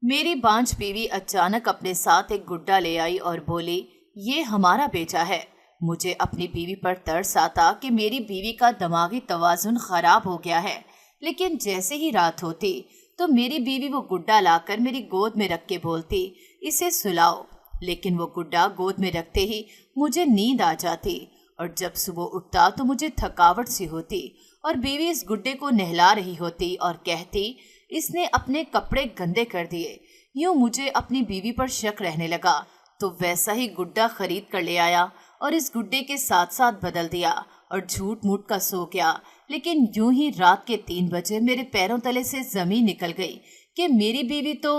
मेरी बांझ बीवी अचानक अपने साथ एक गुड्डा ले आई और बोली, ये हमारा बेटा है। मुझे अपनी बीवी पर तरस आता कि मेरी बीवी का दिमागी तवाजुन खराब हो गया है। लेकिन जैसे ही रात होती तो मेरी बीवी वो गुड्डा लाकर मेरी गोद में रख के बोलती, इसे सुलाओ। लेकिन वो गुड्डा गोद में रखते ही मुझे नींद आ जाती और जब सुबह उठता तो मुझे थकावट सी होती और बीवी इस गुड्डे को नहला रही होती और कहती, इसने अपने कपड़े गंदे कर दिए। यूं मुझे अपनी बीवी पर शक रहने लगा तो वैसा ही गुड्डा खरीद कर ले आया और इस गुड्डे के साथ साथ बदल दिया और झूठ मूठ का सो गया। लेकिन यूं ही रात के 3 बजे मेरे पैरों तले से जमीन निकल गई कि मेरी बीवी तो।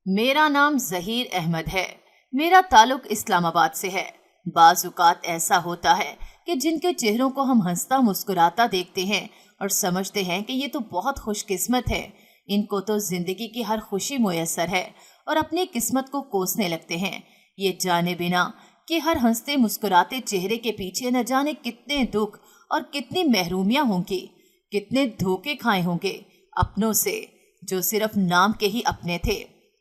मेरा नाम जहीर अहमद है। मेरा ताल्लुक इस्लामाबाद से है। बाज़-औक़ात ऐसा होता है कि जिनके चेहरों को हम हंसता मुस्कुराता देखते हैं और समझते हैं कि ये तो बहुत खुशकिस्मत है, इनको तो जिंदगी की हर खुशी मुयस्सर है, और अपनी किस्मत को कोसने लगते हैं, ये जाने बिना कि हर हंसते मुस्कुराते चेहरे के पीछे न जाने कितने दुख और कितनी महरूमियां होंगी, कितने धोखे खाए होंगे अपनों से जो सिर्फ नाम के ही अपने थे।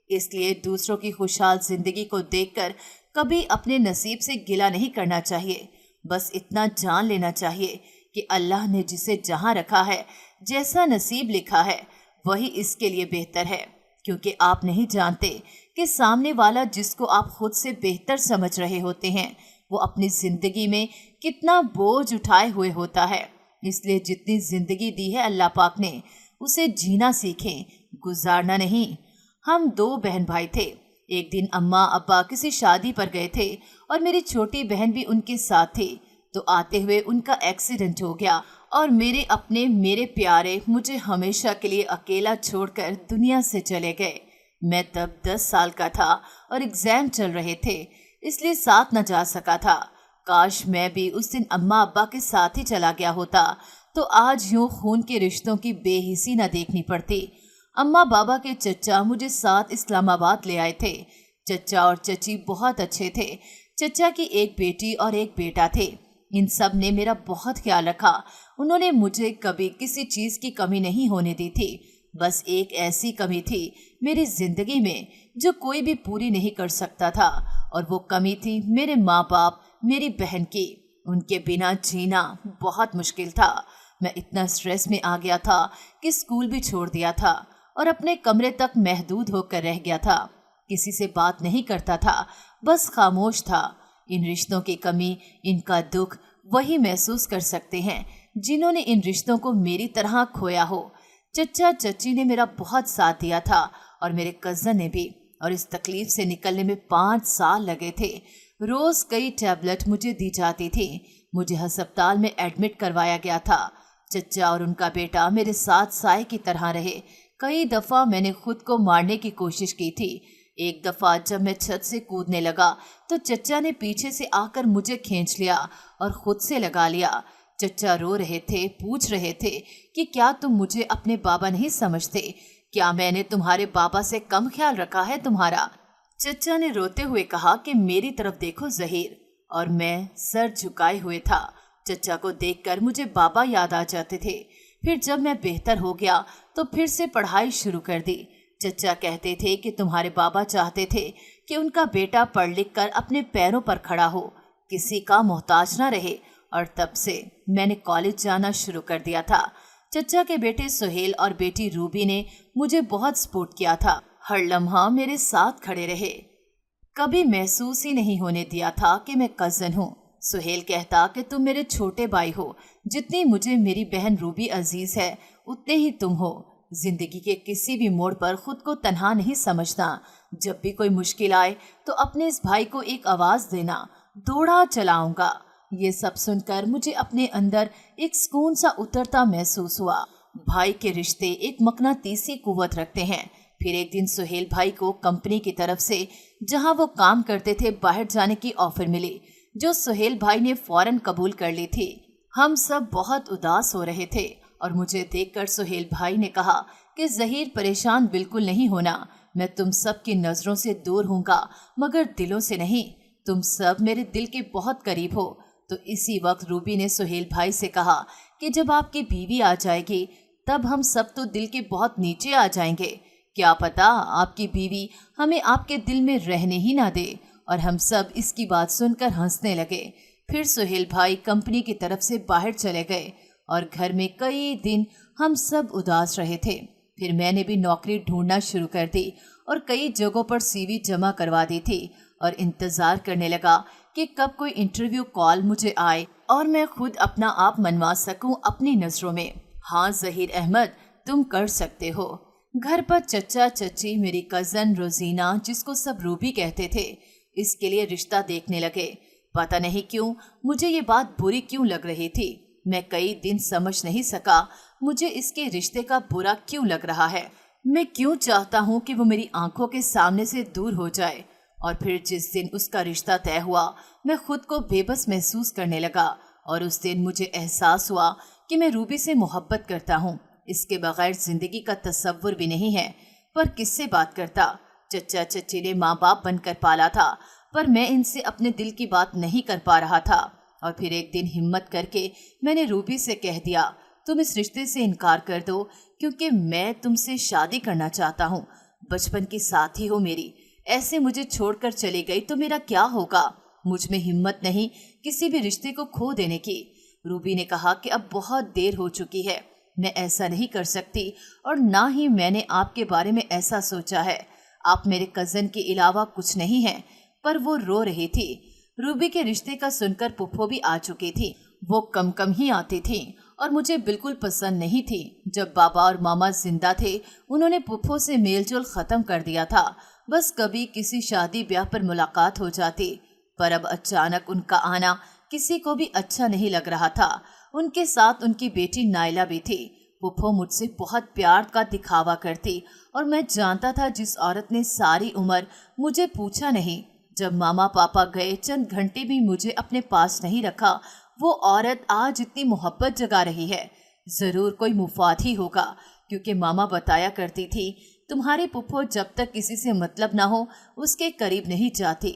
इसलिए दूसरों की खुशहाल जिंदगी को देखकर कभी अपने नसीब से गिला नहीं करना चाहिए। बस इतना जान लेना चाहिए कि अल्लाह ने जिसे जहां रखा है, जैसा नसीब लिखा है, वही इसके लिए बेहतर है। क्योंकि आप नहीं जानते कि सामने वाला जिसको आप खुद से बेहतर समझ रहे होते हैं, वो अपनी जिंदगी में कितना बोझ उठाए हुए होता है। इसलिए जितनी जिंदगी दी है अल्लाह पाक ने, उसे जीना सीखें, गुजारना नहीं। हम 2 बहन भाई थे। एक दिन अम्मा अब्बा किसी शादी पर गए थे और मेरी छोटी बहन भी उनके साथ थी। तो आते हुए उनका एक्सीडेंट हो गया और मेरे प्यारे मुझे हमेशा के लिए अकेला छोड़कर दुनिया से चले गए। मैं तब 10 साल का था और एग्जाम चल रहे थे, इसलिए साथ न जा सका था। काश मैं भी उस दिन अम्मा अब्बा के साथ ही चला गया होता तो आज यूं खून के रिश्तों की बेहिसी न देखनी पड़ती। अम्मा बाबा के चचा मुझे साथ इस्लामाबाद ले आए थे। चचा और चची बहुत अच्छे थे। चचा की एक बेटी और एक बेटा थे। इन सब ने मेरा बहुत ख्याल रखा। उन्होंने मुझे कभी किसी चीज़ की कमी नहीं होने दी थी। बस एक ऐसी कमी थी मेरी जिंदगी में जो कोई भी पूरी नहीं कर सकता था, और वो कमी थी मेरे माँ बाप, मेरी बहन की। उनके बिना जीना बहुत मुश्किल था। मैं इतना स्ट्रेस में आ गया था कि स्कूल भी छोड़ दिया था और अपने कमरे तक महदूद होकर रह गया था। किसी से बात नहीं करता था, बस खामोश था। इन रिश्तों की कमी, इनका दुख वही महसूस कर सकते हैं जिन्होंने इन रिश्तों को मेरी तरह खोया हो। चचा चची ने मेरा बहुत साथ दिया था और मेरे कज़न ने भी, और इस तकलीफ से निकलने में 5 साल लगे थे। रोज़ कई टैबलेट मुझे दी जाती थी। मुझे अस्पताल में एडमिट करवाया गया था। चचा और उनका बेटा मेरे साथ साए की तरह रहे। कई दफ़ा मैंने खुद को मारने की कोशिश की थी। एक दफ़ा जब मैं छत से कूदने लगा तो चचा ने पीछे से आकर मुझे खींच लिया और खुद से लगा लिया। चचा रो रहे थे, पूछ रहे थे कि क्या तुम मुझे अपने बाबा नहीं समझते? क्या मैंने तुम्हारे बाबा से कम ख्याल रखा है तुम्हारा? चचा ने रोते हुए कहा कि मेरी तरफ देखो जहीर, और मैं सर झुकाए हुए था। चचा को देखकर मुझे बाबा याद आ जाते थे। फिर जब मैं बेहतर हो गया तो फिर से पढ़ाई शुरू कर दी। चचा कहते थे कि तुम्हारे बाबा चाहते थे कि उनका बेटा पढ़ लिख कर अपने पैरों पर खड़ा हो, किसी का मोहताज ना रहे, और तब से मैंने कॉलेज जाना शुरू कर दिया था। चचा के बेटे सुहेल और बेटी रूबी ने मुझे बहुत सपोर्ट किया था। हर लम्हा मेरे साथ खड़े रहे। कभी महसूस ही नहीं होने दिया था कि मैं कज़न हूँ। सुहेल कहता कि तुम मेरे छोटे भाई हो। जितनी मुझे मेरी बहन रूबी अजीज है, उतने ही तुम हो। जिंदगी के किसी भी मोड़ पर खुद को तन्हा नहीं समझना। जब भी कोई मुश्किल आए तो अपने इस भाई को एक आवाज देना, दौड़ा चलाऊंगा। ये सब सुनकर मुझे अपने अंदर एक सुकून सा उतरता महसूस हुआ। भाई के रिश्ते एक मकनातीसी कुव्वत रखते हैं। फिर एक दिन सुहेल भाई को कंपनी की तरफ से जहां वो काम करते थे बाहर जाने की ऑफर मिली, जो सुहेल भाई ने फौरन कबूल कर ली थी। हम सब बहुत उदास हो रहे थे और मुझे देखकर सुहेल भाई ने कहा कि जहीर परेशान बिल्कुल नहीं होना, मैं तुम सब की नज़रों से दूर हूँगा मगर दिलों से नहीं। तुम सब मेरे दिल के बहुत करीब हो। तो इसी वक्त रूबी ने सुहेल भाई से कहा कि जब आपकी बीवी आ जाएगी तब हम सब तो दिल के बहुत नीचे आ जाएंगे। क्या पता आपकी बीवी हमें आपके दिल में रहने ही ना दे। और हम सब इसकी बात सुनकर हंसने लगे। फिर सुहेल भाई कंपनी की तरफ से बाहर चले गए और घर में कई दिन हम सब उदास रहे थे। फिर मैंने भी नौकरी ढूंढना शुरू कर दी और कई जगहों पर सीवी जमा करवा दी थी और इंतज़ार करने लगा कि कब कोई इंटरव्यू कॉल मुझे आए और मैं खुद अपना आप मनवा सकूं अपनी नज़रों में। हाँ ज़हीर अहमद, तुम कर सकते हो। घर पर चचा चची, मेरी कज़न रोजीना, जिसको सब रूबी कहते थे, इसके लिए रिश्ता देखने लगे। पता नहीं क्यों मुझे ये बात बुरी क्यों लग रही थी। मैं कई दिन समझ नहीं सका मुझे इसके रिश्ते का बुरा क्यों लग रहा है। मैं क्यों चाहता हूँ कि वो मेरी आंखों के सामने से दूर हो जाए। और फिर जिस दिन उसका रिश्ता तय हुआ, मैं खुद को बेबस महसूस करने लगा और उस दिन मुझे एहसास हुआ कि मैं रूबी से मोहब्बत करता हूँ। इसके बगैर जिंदगी का तस्वुर भी नहीं है। पर किससे बात करता? चचा चची ने माँ बाप बनकर पाला था, पर मैं इनसे अपने दिल की बात नहीं कर पा रहा था। और फिर एक दिन हिम्मत करके मैंने रूबी से कह दिया, तुम इस रिश्ते से इनकार कर दो क्योंकि मैं तुमसे शादी करना चाहता हूँ। बचपन की साथी हो मेरी, ऐसे मुझे छोड़कर चली गई तो मेरा क्या होगा? मुझ में हिम्मत नहीं किसी भी रिश्ते को खो देने की। रूबी ने कहा कि अब बहुत देर हो चुकी है, मैं ऐसा नहीं कर सकती और ना ही मैंने आपके बारे में ऐसा सोचा है। आप मेरे कज़न के अलावा कुछ नहीं हैं। पर वो रो रही थी। रूबी के रिश्ते का सुनकर पुप्पो भी आ चुकी थी। वो कम कम ही आती थी और मुझे बिल्कुल पसंद नहीं थी। जब बाबा और मामा जिंदा थे, उन्होंने पुप्पो से मेलजोल ख़त्म कर दिया था। बस कभी किसी शादी ब्याह पर मुलाकात हो जाती। पर अब अचानक उनका आना किसी को भी अच्छा नहीं लग रहा था। उनके साथ उनकी बेटी नायला भी थी। पुप्पो मुझसे बहुत प्यार का दिखावा करती और मैं जानता था जिस औरत ने सारी उम्र मुझे पूछा नहीं, जब मामा पापा गए चंद घंटे भी मुझे अपने पास नहीं रखा, वो औरत आज इतनी मोहब्बत जगा रही है। ज़रूर कोई मुफाद ही होगा, क्योंकि मामा बताया करती थी, तुम्हारी पुप्पो जब तक किसी से मतलब ना हो उसके करीब नहीं जाती।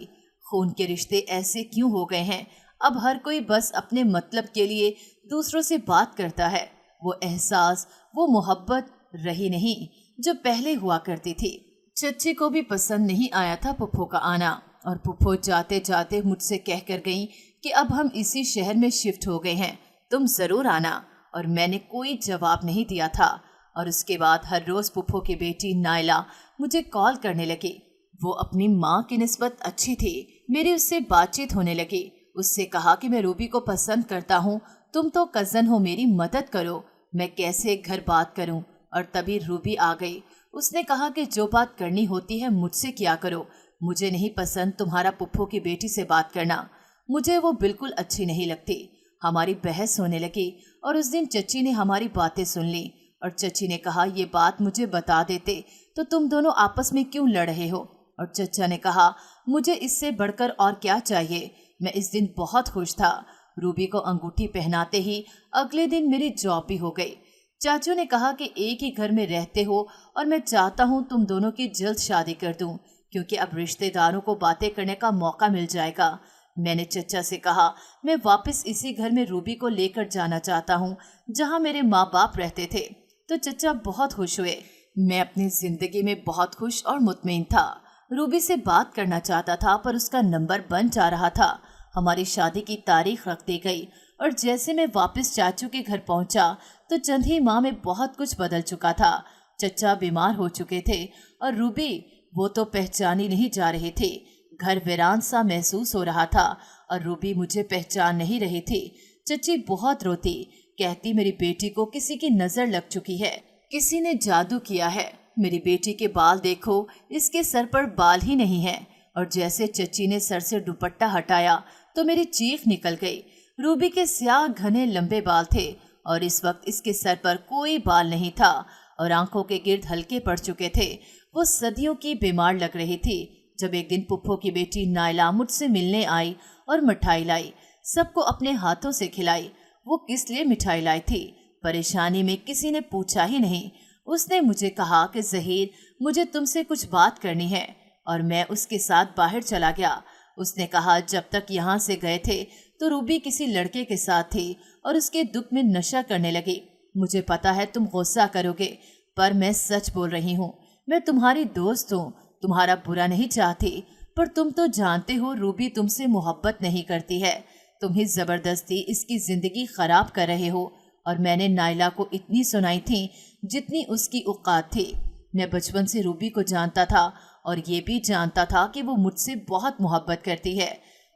खून के रिश्ते ऐसे क्यों हो गए हैं? अब हर कोई बस अपने मतलब के लिए दूसरों से बात करता है। वो एहसास, वो मोहब्बत रही नहीं जो पहले हुआ करती थी। चच्ची को भी पसंद नहीं आया था पुप्पो का आना और पुप्पो जाते जाते मुझसे कह कर गई कि अब हम इसी शहर में शिफ्ट हो गए हैं, तुम ज़रूर आना। और मैंने कोई जवाब नहीं दिया था। और उसके बाद हर रोज़ पुप्पो की बेटी नायला मुझे कॉल करने लगी। वो अपनी माँ की निस्बत अच्छी थी। मेरी उससे बातचीत होने लगी। उससे कहा कि मैं रूबी को पसंद करता हूँ, तुम तो कज़न हो, मेरी मदद करो, मैं कैसे घर बात करूँ। और तभी रूबी आ गई। उसने कहा कि जो बात करनी होती है मुझसे किया करो, मुझे नहीं पसंद तुम्हारा पुप्पो की बेटी से बात करना, मुझे वो बिल्कुल अच्छी नहीं लगती। हमारी बहस होने लगी और उस दिन चची ने हमारी बातें सुन ली और चची ने कहा, ये बात मुझे बता देते तो तुम दोनों आपस में क्यों लड़ रहे हो। और चचा ने कहा, मुझे इससे बढ़कर और क्या चाहिए। मैं इस दिन बहुत खुश था। रूबी को अंगूठी पहनाते ही अगले दिन मेरी जॉब भी हो गई। चाचू ने कहा कि एक ही घर में रहते हो और मैं चाहता हूँ तुम दोनों की जल्द शादी कर दूँ, क्योंकि अब रिश्तेदारों को बातें करने का मौका मिल जाएगा। मैंने चचा से कहा, मैं वापस इसी घर में रूबी को लेकर जाना चाहता हूँ जहाँ मेरे माँ बाप रहते थे। तो चचा बहुत खुश हुए। मैं अपनी ज़िंदगी में बहुत खुश और मुतमईन था। रूबी से बात करना चाहता था पर उसका नंबर बन जा रहा था। हमारी शादी की तारीख रख दी गई और जैसे मैं वापस चाचू के घर पहुंचा तो चंद ही माह में बहुत कुछ बदल चुका था। चचा बीमार हो चुके थे और रूबी, वो तो पहचानी नहीं जा रही थी। घर वीरान सा महसूस हो रहा था और रूबी मुझे पहचान नहीं रही थी। चची बहुत रोती, कहती मेरी बेटी को किसी की नज़र लग चुकी है, किसी ने जादू किया है। मेरी बेटी के बाल देखो, इसके सर पर बाल ही नहीं है। और जैसे चची ने सर से दुपट्टा हटाया तो मेरी चीख निकल गई। रूबी के स्याह घने लंबे बाल थे और इस वक्त इसके सर पर कोई बाल नहीं था और आंखों के गिर्द हल्के पड़ चुके थे। वो सदियों की बीमार लग रही थी। जब एक दिन पुप्पो की बेटी नायला मुझसे मिलने आई और मिठाई लाई, सबको अपने हाथों से खिलाई। वो किस लिए मिठाई लाई थी, परेशानी में किसी ने पूछा ही नहीं। उसने मुझे कहा कि ज़हीर, मुझे तुमसे कुछ बात करनी है, और मैं उसके साथ बाहर चला गया। उसने कहा, जब तक यहाँ से गए थे तो रूबी किसी लड़के के साथ थी और उसके दुख में नशा करने लगी। मुझे पता है तुम गुस्सा करोगे, पर मैं सच बोल रही हूँ। मैं तुम्हारी दोस्त हूँ, तुम्हारा बुरा नहीं चाहती, पर तुम तो जानते हो रूबी तुमसे मोहब्बत नहीं करती है। तुम ही जबरदस्ती इसकी जिंदगी खराब कर रहे हो। और मैंने नाइला को इतनी सुनाई थी जितनी उसकी औकात थी। मैं बचपन से रूबी को जानता था और ये भी जानता था कि वो मुझसे बहुत मोहब्बत करती है।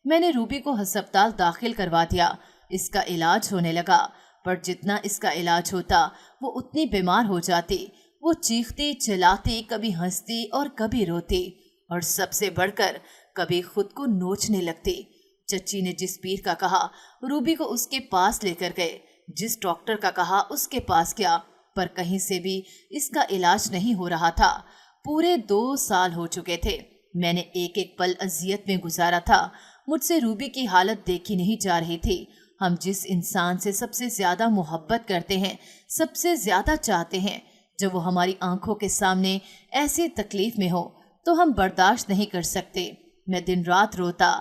मैंने रूबी को अस्पताल दाखिल करवा दिया। इसका इलाज होने लगा, पर जितना इसका इलाज होता वो उतनी बीमार हो जाती। वो चीखती चिल्लाती, कभी हंसती और कभी रोती, और सबसे बढ़कर कभी खुद को नोचने लगती। चच्ची ने जिस पीर का कहा रूबी को उसके पास लेकर गए, जिस डॉक्टर का कहा उसके पास गया, पर कहीं से भी इसका इलाज नहीं हो रहा था। पूरे 2 साल हो चुके थे। मैंने एक एक पल अजियत में गुजारा था। मुझसे रूबी की हालत देखी नहीं जा रही थी। हम जिस इंसान से सबसे ज्यादा मोहब्बत करते हैं, सबसे ज्यादा चाहते हैं, जब वो हमारी आंखों के सामने ऐसी तकलीफ में हो तो हम बर्दाश्त नहीं कर सकते। मैं दिन रात रोता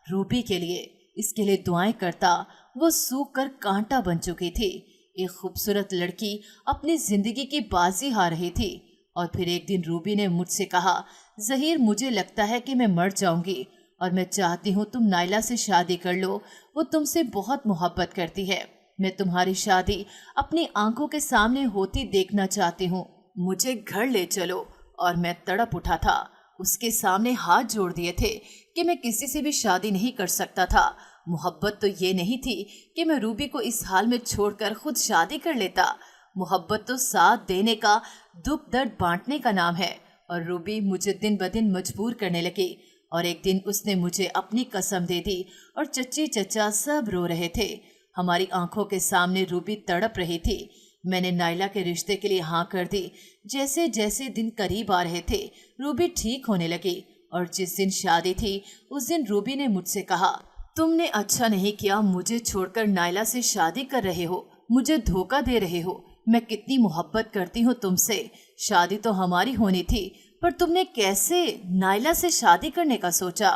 रूबी के लिए, इसके लिए दुआएं करता। वो सूख कर कांटा बन चुकी थी। एक खूबसूरत लड़की अपनी जिंदगी की बाजी हार रही थी। और फिर एक दिन रूबी ने मुझसे कहा, ज़हीर मुझे लगता है कि मैं मर जाऊंगी और मैं चाहती हूँ तुम नाइला से शादी कर लो। वो तुमसे बहुत मोहब्बत करती है। मैं तुम्हारी शादी अपनी आंखों के सामने होती देखना चाहती हूँ। मुझे घर ले चलो। और मैं तड़प उठा था। उसके सामने हाथ जोड़ दिए थे कि मैं किसी से भी शादी नहीं कर सकता था। मोहब्बत तो ये नहीं थी कि मैं रूबी को इस हाल में छोड़कर खुद शादी कर लेता। मोहब्बत तो साथ देने का, दुख दर्द बांटने का नाम है। और रूबी मुझे दिन ब दिन मजबूर करने लगी। और एक दिन उसने मुझे अपनी कसम दे दी और चच्ची चचा सब रो रहे थे। हमारी आंखों के सामने रूबी तड़प रही थी। मैंने नाइला के रिश्ते के लिए हाँ कर दी। जैसे जैसे दिन करीब आ रहे थे रूबी ठीक होने लगी। और जिस दिन शादी थी उस दिन रूबी ने मुझसे कहा, तुमने अच्छा नहीं किया मुझे छोड़कर नाइला से शादी कर रहे हो, मुझे धोखा दे रहे हो। मैं कितनी मोहब्बत करती हूँ तुमसे। शादी तो हमारी होनी थी, पर तुमने कैसे नाइला से शादी करने का सोचा।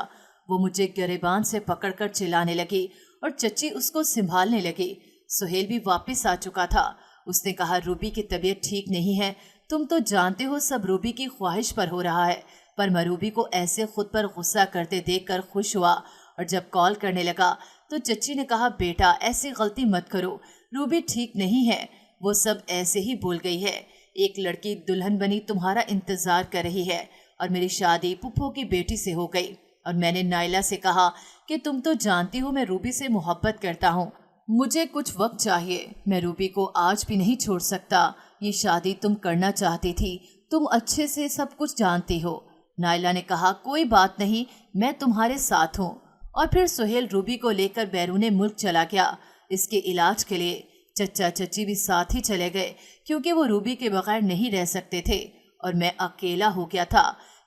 वो मुझे गिरेबान से पकड़कर चिल्लाने लगी और चच्ची उसको संभालने लगी। सुहेल भी वापस आ चुका था। उसने कहा, रूबी की तबीयत ठीक नहीं है। तुम तो जानते हो सब रूबी की ख्वाहिश पर हो रहा है। पर मैं रूबी को ऐसे खुद पर गुस्सा करते देखकर खुश हुआ। और जब कॉल करने लगा तो चच्ची ने कहा, बेटा ऐसी गलती मत करो, रूबी ठीक नहीं है। वो सब ऐसे ही बोल गई है। एक लड़की दुल्हन बनी तुम्हारा इंतजार कर रही है और मेरी शादी पुप्पो की बेटी से हो गई। और मैंने नाइला से कहा कि तुम तो जानती हो मैं रूबी से मोहब्बत करता हूँ, मुझे कुछ वक्त चाहिए। मैं रूबी को आज भी नहीं छोड़ सकता। ये शादी तुम करना चाहती थी, तुम अच्छे से सब कुछ जानती हो। नाइला ने कहा, कोई बात नहीं, मैं तुम्हारे साथ हूँ। और फिर सुहेल रूबी को लेकर बैरूने मुल्क चला गया इसके इलाज के लिए। चचा चच्ची भी साथ ही चले गए क्योंकि वो रूबी के बगैर नहीं रह सकते थे। और मैं अकेला हो गया था।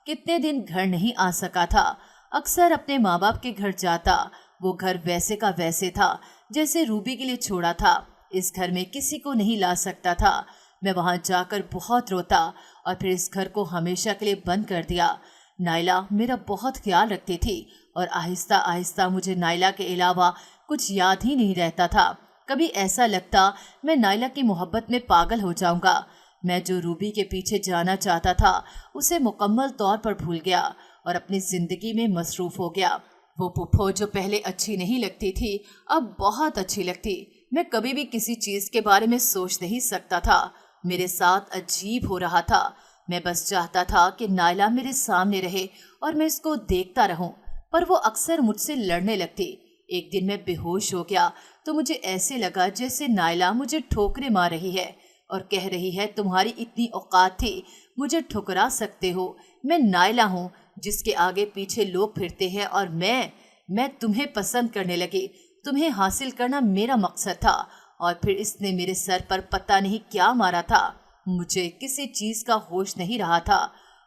कितने दिन घर नहीं आ सका था। अक्सर अपने माँ बाप के घर जाता। वो घर वैसे का वैसे था जैसे रूबी के लिए छोड़ा था। इस घर में किसी को नहीं ला सकता था। मैं वहाँ जाकर बहुत रोता और फिर इस घर को हमेशा के लिए बंद कर दिया। नाइला मेरा बहुत ख्याल रखती थी और आहिस्ता आहिस्ता मुझे नाइला के अलावा कुछ याद ही नहीं रहता था। कभी ऐसा लगता मैं नाइला की मोहब्बत में पागल हो जाऊंगा। मैं जो रूबी के पीछे जाना चाहता था उसे मुकम्मल तौर पर भूल गया और अपनी जिंदगी में मसरूफ हो गया। वो पुप्पो जो पहले अच्छी नहीं लगती थी अब बहुत अच्छी लगती। मैं कभी भी किसी चीज के बारे में सोच नहीं सकता था। मेरे साथ अजीब हो रहा था। मैं बस चाहता था कि नाइला मेरे सामने रहे और मैं इसको देखता रहूं, पर वो अक्सर मुझसे लड़ने लगती। एक दिन मैं बेहोश हो गया तो मुझे ऐसे लगा जैसे नाइला मुझे ठोकरे मार रही है और कह रही है, तुम्हारी इतनी औकात थी, मुझे ठुकरा सकते हो। मैं नाइला हूँ जिसके आगे पीछे लोग फिरते हैं और मैं तुम्हें पसंद करने लगी। तुम्हें हासिल करना मेरा मकसद था। और फिर इसने मेरे सर पर पता नहीं क्या मारा था। मुझे किसी चीज का होश नहीं रहा था।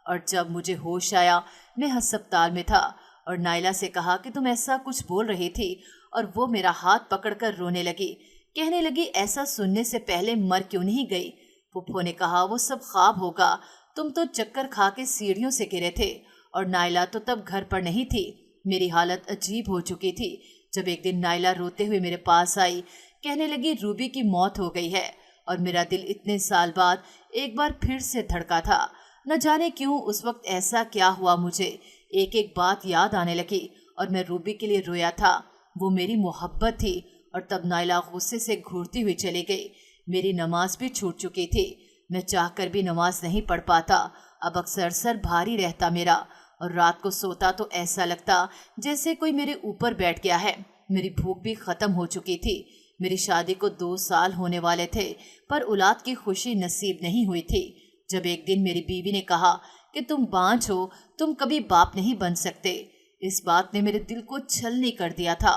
और जब मुझे होश आया मैं अस्पताल में था और नाइला से कहा कि तुम ऐसा कुछ बोल रही थी। और वो मेरा हाथ पकड़कर रोने लगी। कहने लगी, ऐसा सुनने से पहले मर क्यों नहीं गई। पुप्पो ने कहा, वो सब ख्वाब होगा, तुम तो चक्कर खा के सीढ़ियों से गिरे थे। और नाइला तो तब घर पर नहीं थी। मेरी हालत अजीब हो चुकी थी जब एक दिन नाइला रोते हुए मेरे पास आई। कहने लगी, रूबी की मौत हो गई है। और मेरा दिल इतने साल बाद एक बार फिर से धड़का था। न जाने क्यों उस वक्त ऐसा क्या हुआ, मुझे एक एक बात याद आने लगी और मैं रूबी के लिए रोया था। वो मेरी मोहब्बत थी। और तब नाइला गुस्से से घूरती हुई चली गई। मेरी नमाज भी छूट चुकी थी। मैं चाहकर भी नमाज नहीं पढ़ पाता। अब अक्सर सर भारी रहता मेरा, और रात को सोता तो ऐसा लगता जैसे कोई मेरे ऊपर बैठ गया है। मेरी भूख भी खत्म हो चुकी थी। मेरी शादी को 2 साल होने वाले थे, पर औलाद की खुशी नसीब नहीं हुई थी। जब एक दिन मेरी बीवी ने कहा कि तुम बांझ हो, तुम कभी बाप नहीं बन सकते, इस बात ने मेरे दिल को छलनी कर दिया था।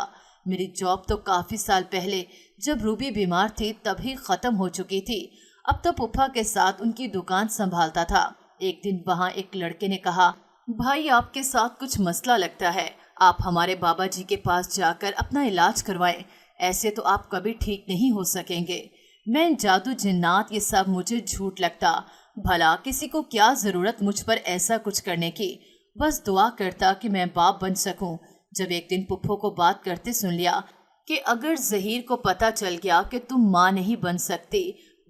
मेरी जॉब तो काफी साल पहले जब रूबी बीमार थी तभी खत्म हो चुकी थी। अब तो पुप्पा के साथ उनकी दुकान संभालता था। एक दिन वहाँ एक लड़के ने कहा, भाई आपके साथ कुछ मसला लगता है, आप हमारे बाबा जी के पास जाकर अपना इलाज करवाएं, ऐसे तो आप कभी ठीक नहीं हो सकेंगे। मैं जादू जिन्नात ये सब मुझे झूठ लगता। भला किसी को क्या जरूरत मुझ पर ऐसा कुछ करने की, बस दुआ करता कि मैं बाप बन सकूं। जब एक दिन पुप्पो को बात करते सुन लिया कि अगर जहीर को पता चल गया कि तुम माँ नहीं बन सकती,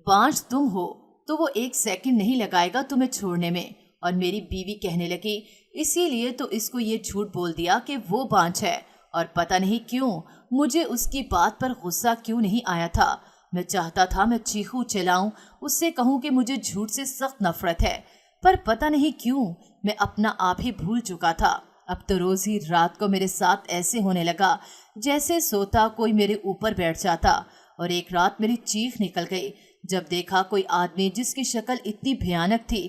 बांझ तुम हो, तो वो 1 सेकंड नहीं लगाएगा तुम्हें छोड़ने में। और मेरी बीवी कहने लगी, इसीलिए तो इसको ये झूठ बोल दिया कि वो बांझ है। और पता नहीं क्यों मुझे उसकी बात पर गुस्सा क्यों नहीं आया था। मैं चाहता था मैं चीखूं चिल्लाऊं, उससे कहूं कि मुझे झूठ से सख्त नफरत है, पर पता नहीं क्यों मैं अपना आप ही भूल चुका था। अब तो रोज ही रात को मेरे साथ ऐसे होने लगा जैसे सोता कोई मेरे ऊपर बैठ जाता। और एक रात मेरी चीख निकल गई जब देखा कोई आदमी जिसकी शक्ल इतनी भयानक थी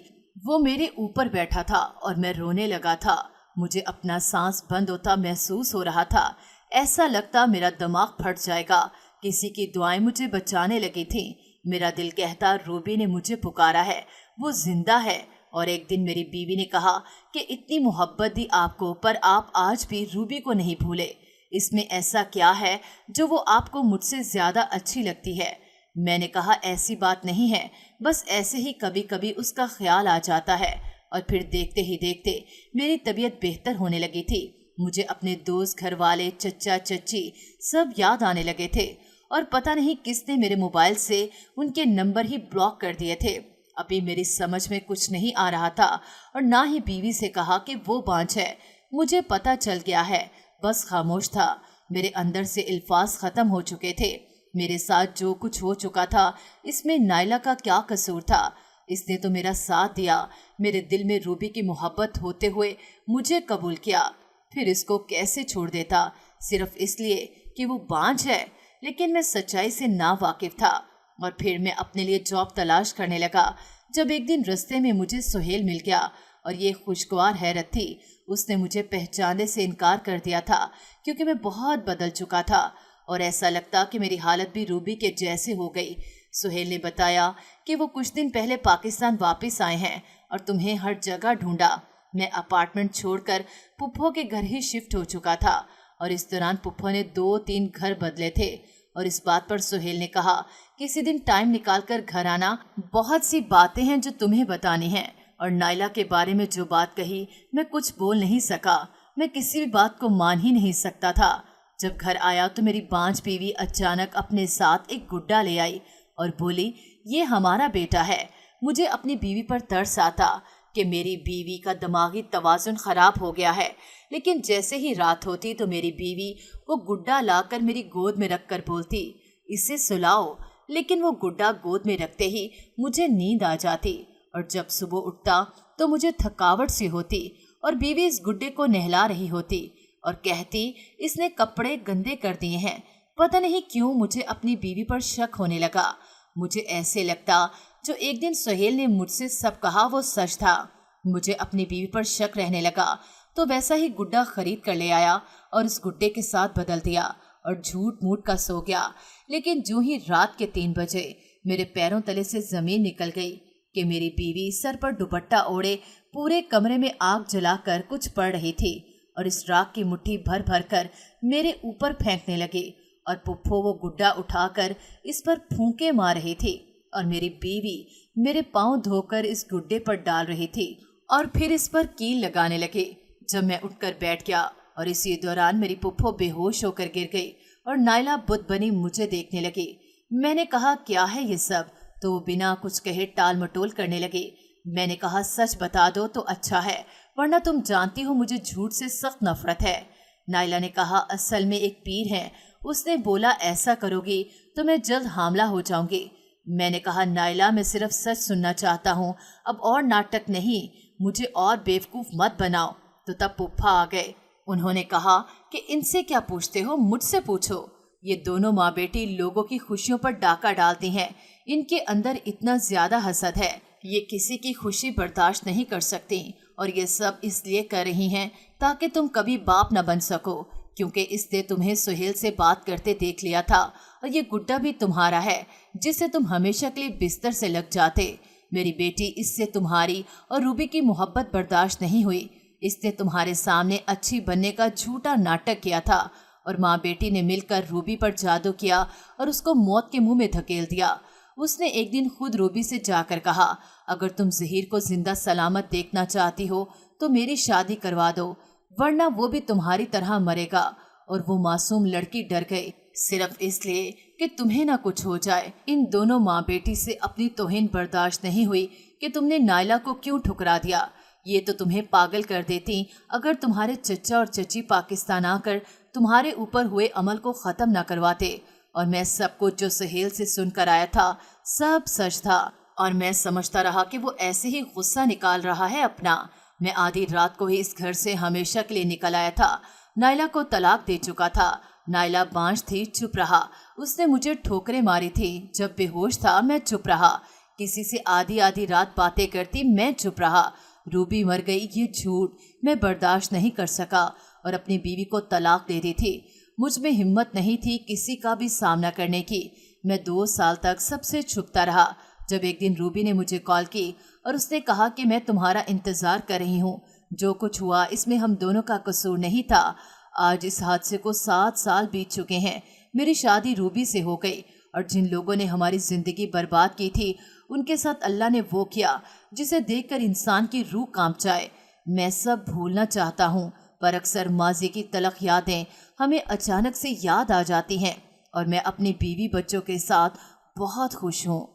वो मेरे ऊपर बैठा था और मैं रोने लगा था। मुझे अपना सांस बंद होता महसूस हो रहा था। ऐसा लगता मेरा दिमाग फट जाएगा। किसी की दुआएं मुझे बचाने लगी थी। मेरा दिल कहता, रूबी ने मुझे पुकारा है, वो जिंदा है। और एक दिन मेरी बीवी ने कहा कि इतनी मोहब्बत दी आपको, पर आप आज भी रूबी को नहीं भूले। इसमें ऐसा क्या है जो वो आपको मुझसे ज्यादा अच्छी लगती है? मैंने कहा, ऐसी बात नहीं है, बस ऐसे ही कभी कभी उसका ख्याल आ जाता है। और फिर देखते ही देखते मेरी तबीयत बेहतर होने लगी थी। मुझे अपने दोस्त, घर वाले, चचा चची सब याद आने लगे थे। और पता नहीं किसने मेरे मोबाइल से उनके नंबर ही ब्लॉक कर दिए थे। अभी मेरी समझ में कुछ नहीं आ रहा था और ना ही बीवी से कहा कि वो बांझ है। मुझे पता चल गया है, बस खामोश था। मेरे अंदर से अल्फाज खत्म हो चुके थे। मेरे साथ जो कुछ हो चुका था इसमें नाइला का क्या कसूर था? इसने तो मेरा साथ दिया, मेरे दिल में रूबी की मोहब्बत होते हुए मुझे कबूल किया। फिर इसको कैसे छोड़ देता सिर्फ इसलिए कि वो बांझ है? लेकिन मैं सच्चाई से ना वाकिफ था। और फिर मैं अपने लिए जॉब तलाश करने लगा। जब एक दिन रास्ते में मुझे सुहेल मिल गया और ये खुशगवार हैरत थी, उसने मुझे पहचानने से इनकार कर दिया था क्योंकि मैं बहुत बदल चुका था और ऐसा लगता कि मेरी हालत भी रूबी के जैसे हो गई। सुहेल ने बताया कि वो कुछ दिन पहले पाकिस्तान वापस आए हैं और तुम्हें हर जगह ढूंढा। मैं अपार्टमेंट छोड़कर पुप्पो के घर ही शिफ्ट हो चुका था और इस दौरान पुप्पो ने 2-3 घर बदले थे। और इस बात पर सुहेल ने कहा, किसी दिन टाइम निकाल कर घर आना, बहुत सी बातें हैं जो तुम्हें बतानी हैं। और नाइला के बारे में जो बात कही मैं कुछ बोल नहीं सका। मैं किसी भी बात को मान ही नहीं सकता था। जब घर आया तो मेरी बांझ बीवी अचानक अपने साथ एक गुड्डा ले आई और बोली, ये हमारा बेटा है। मुझे अपनी बीवी पर तरस आता कि मेरी बीवी का दिमागी तवाजुन खराब हो गया है। लेकिन जैसे ही रात होती तो मेरी बीवी वो गुड्डा लाकर मेरी गोद में रखकर बोलती, इसे सुलाओ। लेकिन वो गुड्डा गोद में रखते ही मुझे नींद आ जाती और जब सुबह उठता तो मुझे थकावट सी होती और बीवी इस गुड्डे को नहला रही होती और कहती, इसने कपड़े गंदे कर दिए हैं। पता नहीं क्यों मुझे अपनी बीवी पर शक होने लगा। मुझे ऐसे लगता जो एक दिन सुहेल ने मुझसे सब कहा वो सच था। मुझे अपनी बीवी पर शक रहने लगा तो वैसा ही गुड्डा खरीद कर ले आया और इस गुड्डे के साथ बदल दिया और झूठ मूठ का सो गया। लेकिन जो ही रात के 3 बजे मेरे पैरों तले से जमीन निकल गई कि मेरी बीवी सर पर दुपट्टा ओढ़े पूरे कमरे में आग जलाकर कुछ पढ़ रही थी और इस राख की मुट्ठी भर भर कर मेरे ऊपर फेंकने लगी और पुप्पो वो गुड्डा उठाकर इस पर फूंके मार रही थी और मेरी बीवी मेरे पांव धोकर इस गुड्डे पर डाल रही थी और फिर इस पर कील लगाने लगे। जब मैं उठकर बैठ गया और इसी दौरान मेरी पुप्पो बेहोश होकर गिर गई और नाइला बुत बनी मुझे देखने लगी। मैंने कहा, क्या है ये सब? तो वो बिना कुछ कहे टाल मटोल करने लगे। मैंने कहा, सच बता दो तो अच्छा है, वरना तुम जानती हो मुझे झूठ से सख्त नफरत है। नाइला ने कहा, असल में एक पीर है, उसने बोला ऐसा करोगी तो मैं जल्द हामला हो जाऊंगी। मैंने कहा, नाइला मैं सिर्फ सच सुनना चाहता हूँ, अब और नाटक नहीं, मुझे और बेवकूफ़ मत बनाओ। तो तब पुप्पा आ गए। उन्होंने कहा कि इनसे क्या पूछते हो, मुझसे पूछो। ये दोनों माँ बेटी लोगों की खुशियों पर डाका डालती हैं, इनके अंदर इतना ज़्यादा हसद है, ये किसी की खुशी बर्दाश्त नहीं कर सकती, और ये सब इसलिए कर रही हैं ताकि तुम कभी बाप न बन सको, क्योंकि इसने तुम्हें सुहेल से बात करते देख लिया था, और ये गुड्डा भी तुम्हारा है जिससे तुम हमेशा के लिए बिस्तर से लग जाते। मेरी बेटी, इससे तुम्हारी और रूबी की मोहब्बत बर्दाश्त नहीं हुई, इसने तुम्हारे सामने अच्छी बनने का झूठा नाटक किया था, और माँ बेटी ने मिलकर रूबी पर जादू किया और उसको मौत के मुंह में धकेल दिया। उसने एक दिन खुद रूबी से जाकर कहा, अगर तुम ज़हीर को जिंदा सलामत देखना चाहती हो तो मेरी शादी करवा दो, वरना वो भी तुम्हारी तरह मरेगा। और वो मासूम लड़की डर गई, सिर्फ इसलिए कि तुम्हें ना कुछ हो जाए। इन दोनों माँ बेटी से अपनी तौहीन बर्दाश्त नहीं हुई कि तुमने नाइला को क्यों ठुकरा दिया। ये तो तुम्हें पागल कर देती अगर तुम्हारे चचा और चची पाकिस्तान आकर तुम्हारे ऊपर हुए अमल को ख़त्म ना करवाते। और मैं सब कुछ जो सुहेल से सुनकर आया था सब सच था, और मैं समझता रहा कि वो ऐसे ही गुस्सा निकाल रहा है अपना। मैं आधी रात को ही इस घर से हमेशा के लिए निकल आया था। नाइला को तलाक दे चुका था। नाइला बांझ थी, चुप रहा। उसने मुझे ठोकरें मारी थी, जब बेहोश था मैं चुप रहा। किसी से आधी आधी रात बातें करती, मैं चुप रहा। रूबी मर गई, ये झूठ मैं बर्दाश्त नहीं कर सका और अपनी बीवी को तलाक दे दी थी। मुझ में हिम्मत नहीं थी किसी का भी सामना करने की। मैं 2 साल तक सबसे छुपता रहा। जब एक दिन रूबी ने मुझे कॉल की और उसने कहा कि मैं तुम्हारा इंतज़ार कर रही हूँ, जो कुछ हुआ इसमें हम दोनों का कसूर नहीं था। आज इस हादसे को 7 साल बीत चुके हैं। मेरी शादी रूबी से हो गई, और जिन लोगों ने हमारी ज़िंदगी बर्बाद की थी उनके साथ अल्लाह ने वो किया जिसे देखकर इंसान की रूह कांप जाए। मैं सब भूलना चाहता हूँ, पर अक्सर माजी की तलख यादें हमें अचानक से याद आ जाती हैं, और मैं अपनी बीवी बच्चों के साथ बहुत खुश हूँ।